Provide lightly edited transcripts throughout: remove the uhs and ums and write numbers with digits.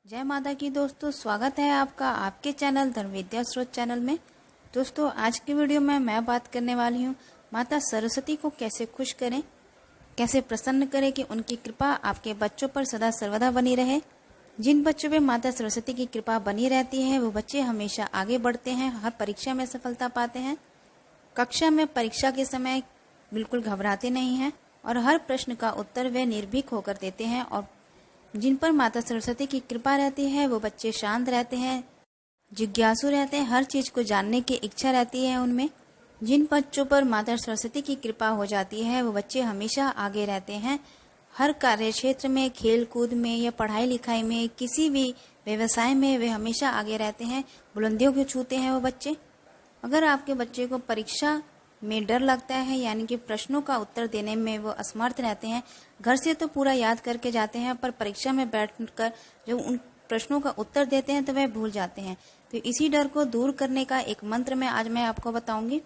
जय माता की दोस्तों, स्वागत है आपका आपके चैनल धर्म विद्या स्रोत चैनल में। दोस्तों, आज की वीडियो में मैं बात करने वाली हूँ माता सरस्वती को कैसे खुश करें, कैसे प्रसन्न करें कि उनकी कृपा आपके बच्चों पर सदा सर्वदा बनी रहे। जिन बच्चों पे माता सरस्वती की कृपा बनी रहती है वो बच्चे हमेशा आगे बढ़ते हैं, हर परीक्षा में सफलता पाते हैं। कक्षा में परीक्षा के समय बिल्कुल घबराते नहीं हैं और हर प्रश्न का उत्तर वे निर्भीक होकर देते हैं। और जिन पर माता सरस्वती की कृपा रहती है वो बच्चे शांत रहते हैं, जिज्ञासु रहते हैं, हर चीज को जानने की इच्छा रहती है उनमें। जिन बच्चों पर माता सरस्वती की कृपा हो जाती है वो बच्चे हमेशा आगे रहते हैं, हर कार्य क्षेत्र में, खेल कूद में या पढ़ाई लिखाई में, किसी भी व्यवसाय में वे हमेशा आगे रहते हैं, बुलंदियों को छूते हैं वो बच्चे। अगर आपके बच्चे को परीक्षा में डर लगता है, यानी कि प्रश्नों का उत्तर देने में वो असमर्थ रहते हैं, घर से तो पूरा याद करके जाते हैं पर परीक्षा में बैठकर जब उन प्रश्नों का उत्तर देते हैं तो वह भूल जाते हैं। तो इसी डर को दूर करने का एक मंत्र आज मैं आपको बताऊंगी।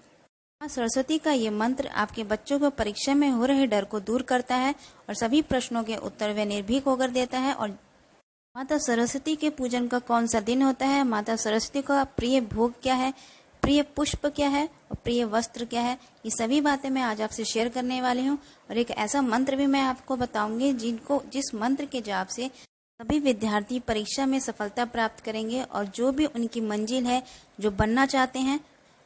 मां सरस्वती का ये मंत्र आपके बच्चों को परीक्षा में हो रहे डर को दूर करता है और सभी प्रश्नों के उत्तर वे निर्भीक होकर देता है। और माता सरस्वती के पूजन का कौन सा दिन होता है, माता सरस्वती का प्रिय भोग क्या है, प्रिय पुष्प क्या है और प्रिय वस्त्र क्या है, ये सभी बातें मैं आज आपसे शेयर करने वाली हूँ। और एक ऐसा मंत्र भी मैं आपको बताऊंगी जिस मंत्र के जाप से सभी विद्यार्थी परीक्षा में सफलता प्राप्त करेंगे और जो भी उनकी मंजिल है, जो बनना चाहते हैं,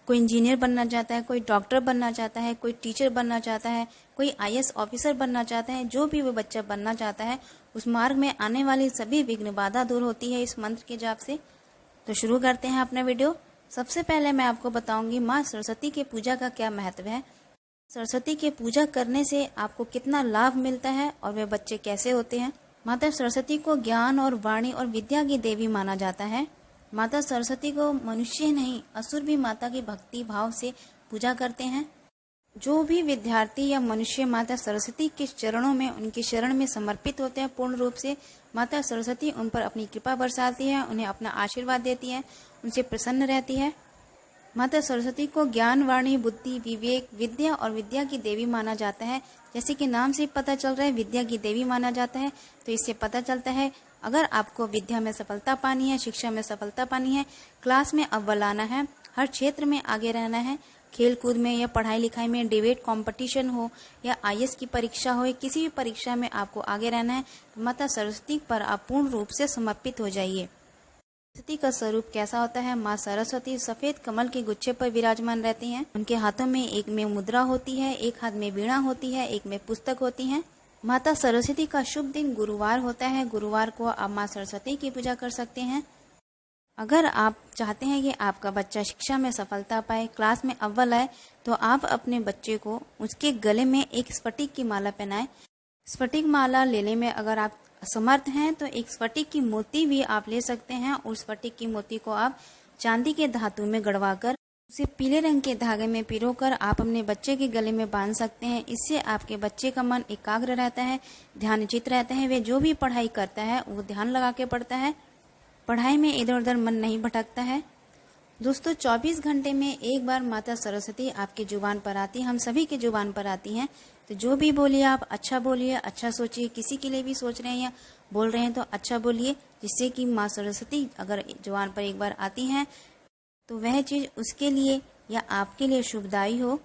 कोई इंजीनियर बनना चाहता है, कोई डॉक्टर बनना चाहता है, कोई टीचर बनना चाहता है, कोई आईएएस ऑफिसर बनना चाहता है, जो भी वो बच्चा बनना चाहता है, उस मार्ग में आने वाली सभी विघ्न बाधा दूर होती है इस मंत्र के जाप से। तो शुरू करते हैं अपना वीडियो। सबसे पहले मैं आपको बताऊंगी माँ सरस्वती के पूजा का क्या महत्व है, सरस्वती के पूजा करने से आपको कितना लाभ मिलता है और वे बच्चे कैसे होते हैं। माता सरस्वती को ज्ञान और वाणी और विद्या की देवी माना जाता है। माता सरस्वती को मनुष्य नहीं, असुर भी माता की भक्ति भाव से पूजा करते हैं। जो भी विद्यार्थी या मनुष्य माता सरस्वती के चरणों में, उनके शरण में समर्पित होते हैं पूर्ण रूप से, माता सरस्वती उन पर अपनी कृपा बरसाती है, उन्हें अपना आशीर्वाद देती है, उनसे प्रसन्न रहती है। माता सरस्वती को ज्ञान, वाणी, बुद्धि, विवेक, विद्या और विद्या की देवी माना जाता है। जैसे कि नाम से पता चल रहा है विद्या की देवी माना जाता है, तो इससे पता चलता है अगर आपको विद्या में सफलता पानी है, शिक्षा में सफलता पानी है, क्लास में अव्वल आना है, हर क्षेत्र में आगे रहना है, खेल कूद में या पढ़ाई लिखाई में, डिबेट कंपटीशन हो या आईएएस की परीक्षा हो, किसी भी परीक्षा में आपको आगे रहना है तो माता सरस्वती पर आप पूर्ण रूप से समर्पित हो जाइए। सरस्वती का स्वरूप कैसा होता है? माँ सरस्वती सफेद कमल के गुच्छे पर विराजमान रहती हैं। उनके हाथों में एक में मुद्रा होती है, एक हाथ में वीणा होती है, एक में पुस्तक होती है। माता सरस्वती का शुभ दिन गुरुवार होता है। गुरुवार को आप माँ सरस्वती की पूजा कर सकते हैं। अगर आप चाहते हैं कि आपका बच्चा शिक्षा में सफलता पाए, क्लास में अव्वल आए, तो आप अपने बच्चे को उसके गले में एक स्फटिक की माला पहनाएं। स्फटिक माला लेने में अगर आप असमर्थ हैं तो एक स्फटिक की मोती भी आप ले सकते हैं। उस स्फटिक की मोती को आप चांदी के धातु में गड़वाकर उसे पीले रंग के धागे में पिरोकर आप अपने बच्चे के गले में बांध सकते हैं। इससे आपके बच्चे का मन एकाग्र रहता है, ध्यानचित रहता है। वे जो भी पढ़ाई करता है वो ध्यान लगा के पढ़ता है, पढ़ाई में इधर उधर मन नहीं भटकता है। दोस्तों, 24 घंटे में एक बार माता सरस्वती आपकी जुबान पर आती है, हम सभी की जुबान पर आती हैं। तो जो भी बोलिए आप अच्छा बोलिए, अच्छा सोचिए। किसी के लिए भी सोच रहे हैं या बोल रहे हैं तो अच्छा बोलिए, जिससे कि माँ सरस्वती अगर जुबान पर एक बार आती हैं तो वह चीज़ उसके लिए या आपके लिए शुभदायी हो।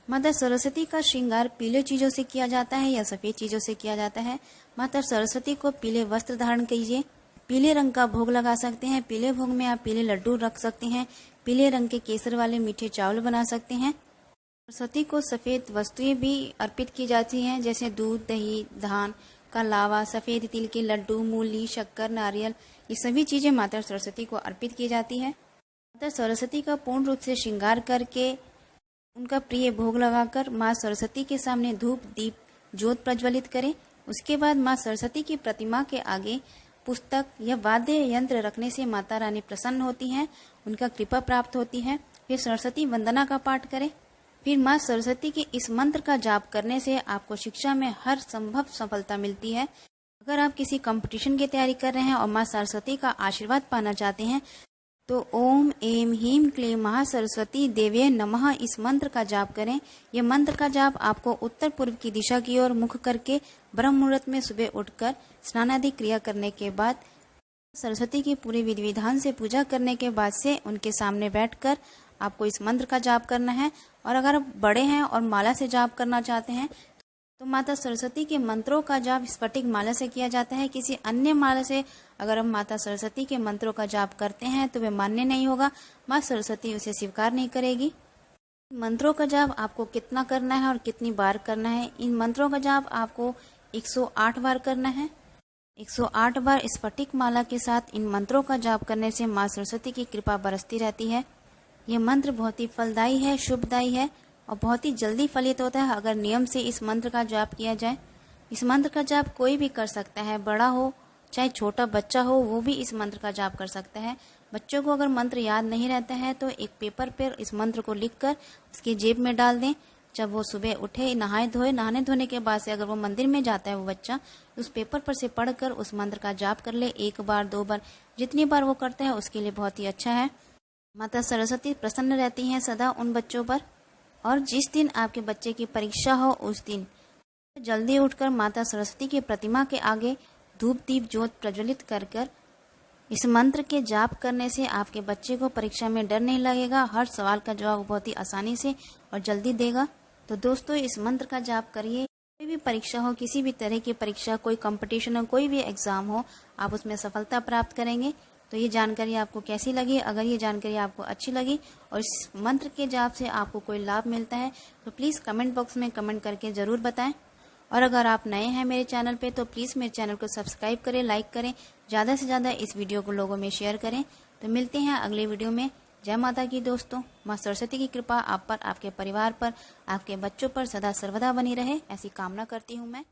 माता सरस्वती का श्रृंगार पीले चीज़ों से किया जाता है या सफ़ेद चीज़ों से किया जाता है। माता सरस्वती को पीले वस्त्र धारण कीजिए, पीले रंग का भोग लगा सकते हैं। पीले भोग में आप पीले लड्डू रख सकते हैं, पीले रंग के केसर वाले मीठे चावल बना सकते हैं। सरस्वती को सफ़ेद वस्तुएं भी अर्पित की जाती हैं, जैसे दूध, दही, धान का लावा, सफ़ेद तिल के लड्डू, मूली, शक्कर, नारियल, ये सभी चीज़ें माता सरस्वती को अर्पित की जाती है। माता सरस्वती का पूर्ण रूप से श्रृंगार करके उनका प्रिय भोग लगाकर माँ सरस्वती के सामने धूप, दीप, ज्योत प्रज्वलित करें। उसके बाद माँ सरस्वती की प्रतिमा के आगे पुस्तक या वाद्य यंत्र रखने से माता रानी प्रसन्न होती हैं, उनका कृपा प्राप्त होती है। फिर सरस्वती वंदना का पाठ करें। फिर माँ सरस्वती के इस मंत्र का जाप करने से आपको शिक्षा में हर संभव सफलता मिलती है। अगर आप किसी कंपटीशन की तैयारी कर रहे हैं और माँ सरस्वती का आशीर्वाद पाना चाहते हैं तो ओम ऐं ह्रीं क्लीं महासरस्वती देव्यै नमः इस मंत्र का जाप करें। यह मंत्र का जाप आपको उत्तर पूर्व की दिशा की ओर मुख करके ब्रह्म मुहूर्त में सुबह उठकर स्नानादि क्रिया करने के बाद सरस्वती की पूरी विधि विधान से पूजा करने के बाद से उनके सामने बैठकर आपको इस मंत्र का जाप करना है। और अगर आप बड़े हैं और माला से जाप करना चाहते हैं तो माता सरस्वती के मंत्रों का जाप स्फटिक माला से किया जाता है। किसी अन्य माला से अगर हम माता सरस्वती के मंत्रों का जाप करते हैं तो वे मान्य नहीं होगा, माँ सरस्वती उसे स्वीकार नहीं करेगी। मंत्रों का जाप आपको कितना करना है और कितनी बार करना है? इन मंत्रों का जाप आपको 108 बार करना है। 108 बार स्फटिक माला के साथ इन मंत्रों का जाप करने से माँ सरस्वती की कृपा बरसती रहती है। यह मंत्र बहुत ही फलदायी है, शुभदायी है और बहुत ही जल्दी फलित होता है अगर नियम से इस मंत्र का जाप किया जाए। इस मंत्र का जाप कोई भी कर सकता है, बड़ा हो चाहे छोटा बच्चा हो वो भी इस मंत्र का जाप कर सकता है। बच्चों को अगर मंत्र याद नहीं रहता है तो एक पेपर पर इस मंत्र को लिखकर उसकी जेब में डाल दें। जब वो सुबह उठे, नहाने धोने के बाद से अगर वो मंदिर में जाता है वो बच्चा, उस पेपर पर से पढ़कर उस मंत्र का जाप कर ले। 1 बार 2 बार जितनी बार वो करता है उसके लिए बहुत ही अच्छा है। माता सरस्वती प्रसन्न रहती हैं सदा उन बच्चों पर। और जिस दिन आपके बच्चे की परीक्षा हो उस दिन जल्दी उठकर माता सरस्वती की प्रतिमा के आगे धूप दीप ज्योत प्रज्वलित कर इस मंत्र के जाप करने से आपके बच्चे को परीक्षा में डर नहीं लगेगा। हर सवाल का जवाब बहुत ही आसानी से और जल्दी देगा। तो दोस्तों इस मंत्र का जाप करिए। कोई भी परीक्षा हो, किसी भी तरह की परीक्षा, कोई कंपटीशन हो, कोई भी एग्जाम हो, आप उसमें सफलता प्राप्त करेंगे। तो ये जानकारी आपको कैसी लगी? अगर ये जानकारी आपको अच्छी लगी और इस मंत्र के जाप से आपको कोई लाभ मिलता है तो प्लीज़ कमेंट बॉक्स में कमेंट करके ज़रूर बताएं। और अगर आप नए हैं मेरे चैनल पे तो प्लीज़ मेरे चैनल को सब्सक्राइब करें, लाइक करें, ज़्यादा से ज़्यादा इस वीडियो को लोगों में शेयर करें। तो मिलते हैं अगले वीडियो में। जय माता की दोस्तों। माँ सरस्वती की कृपा आप पर, आपके परिवार पर, आपके बच्चों पर सदा सर्वदा बनी रहे, ऐसी कामना करती हूँ मैं।